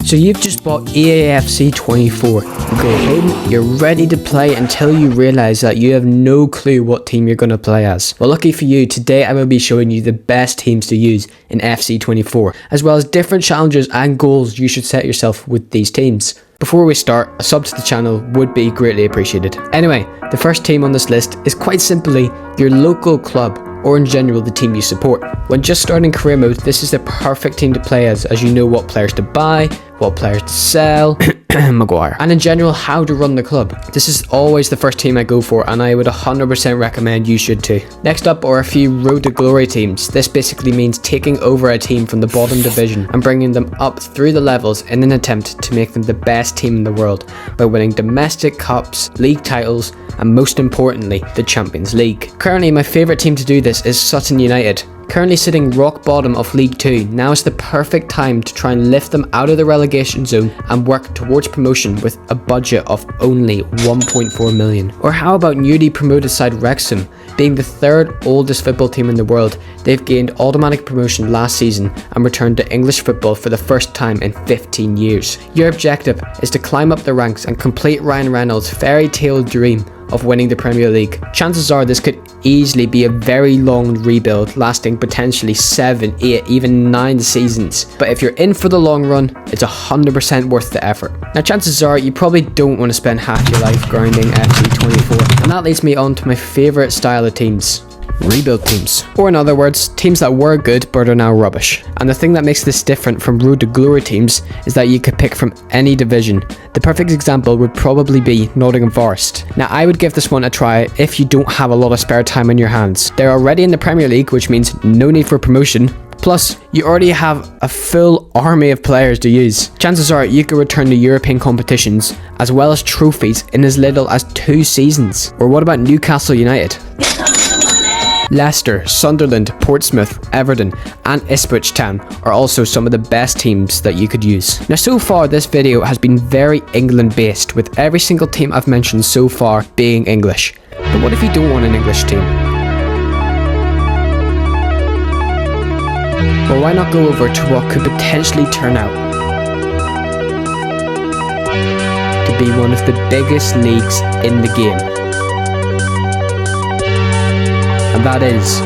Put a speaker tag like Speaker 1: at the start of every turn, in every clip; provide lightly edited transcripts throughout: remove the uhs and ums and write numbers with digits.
Speaker 1: So you've just bought EAFC 24. You go home, you're ready to play until you realise that you have no clue what team you're going to play as. Well, lucky for you, today I will be showing you the best teams to use in FC 24, as well as different challenges and goals you should set yourself with these teams. Before we start, a sub to the channel would be greatly appreciated. Anyway, the first team on this list is quite simply your local club, or in general the team you support. When just starting career mode, this is the perfect team to play as you know what players to buy, what players to sell, Maguire, and in general how to run the club. This is always the first team I go for, and I would 100% recommend you should too. Next up are a few Road to Glory teams. This basically means taking over a team from the bottom division and bringing them up through the levels in an attempt to make them the best team in the world by winning domestic cups, league titles, and most importantly, the Champions League. Currently, my favourite team to do this is Sutton United. Currently sitting rock bottom of League 2, now is the perfect time to try and lift them out of the relegation zone and work towards promotion with a budget of only 1.4 million. Or how about newly promoted side Wrexham? Being the third oldest football team in the world, they've gained automatic promotion last season and returned to English football for the first time in 15 years. Your objective is to climb up the ranks and complete Ryan Reynolds' fairy tale dream of winning the Premier League. Chances are this could easily be a very long rebuild lasting potentially 7, 8, even 9 seasons. But if you're in for the long run, it's 100% worth the effort. Now chances are you probably don't want to spend half your life grinding FC 24, and that leads me on to my favourite style of teams. Rebuild teams, or in other words, teams that were good but are now rubbish. And the thing that makes this different from Road to Glory teams is that you could pick from any division. The perfect example would probably be Nottingham Forest. Now I would give this one a try if you don't have a lot of spare time on your hands. They're already in the Premier League, which means no need for promotion. Plus, you already have a full army of players to use. Chances are you could return to European competitions as well as trophies in as little as 2 seasons. Or what about Newcastle United? Leicester, Sunderland, Portsmouth, Everton and Ipswich Town are also some of the best teams that you could use. Now so far this video has been very England based, with every single team I've mentioned so far being English. But what if you don't want an English team? Well, why not go over to what could potentially turn out to be one of the biggest leagues in the game? And that is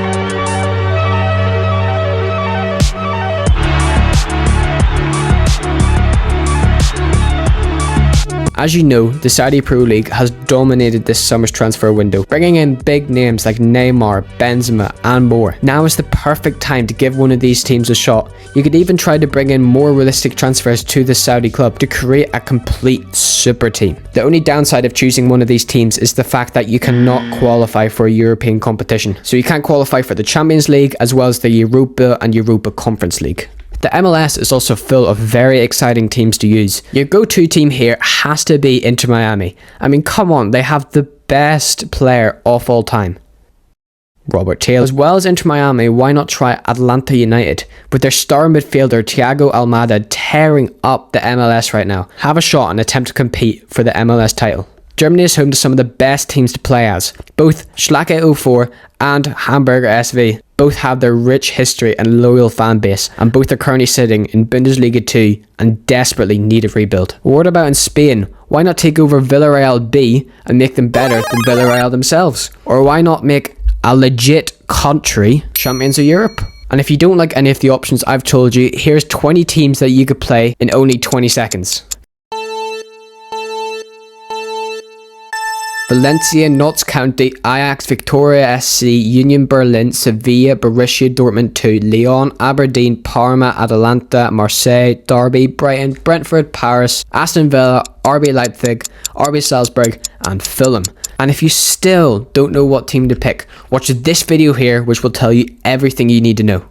Speaker 1: as you know, the Saudi Pro League has dominated this summer's transfer window, bringing in big names like Neymar, Benzema and more. Now is the perfect time to give one of these teams a shot. You could even try to bring in more realistic transfers to the Saudi club to create a complete super team. The only downside of choosing one of these teams is the fact that you cannot qualify for a European competition. So you can't qualify for the Champions League as well as the Europa and Europa Conference League. The MLS is also full of very exciting teams to use. Your go-to team here has to be Inter Miami. I mean, come on, they have the best player of all time, Robert Taylor. As well as Inter Miami, why not try Atlanta United? With their star midfielder Thiago Almada tearing up the MLS right now. Have a shot and attempt to compete for the MLS title. Germany is home to some of the best teams to play as. Both Schalke 04 and Hamburger SV both have their rich history and loyal fan base, and both are currently sitting in Bundesliga 2 and desperately need a rebuild. What about in Spain? Why not take over Villarreal B and make them better than Villarreal themselves? Or why not make a legit country champions of Europe? And if you don't like any of the options I've told you, here's 20 teams that you could play in only 20 seconds. Valencia, Notts County, Ajax, Victoria SC, Union Berlin, Sevilla, Borussia Dortmund 2, Lyon, Aberdeen, Parma, Atalanta, Marseille, Derby, Brighton, Brentford, Paris, Aston Villa, RB Leipzig, RB Salzburg and Fulham. And if you still don't know what team to pick, watch this video here which will tell you everything you need to know.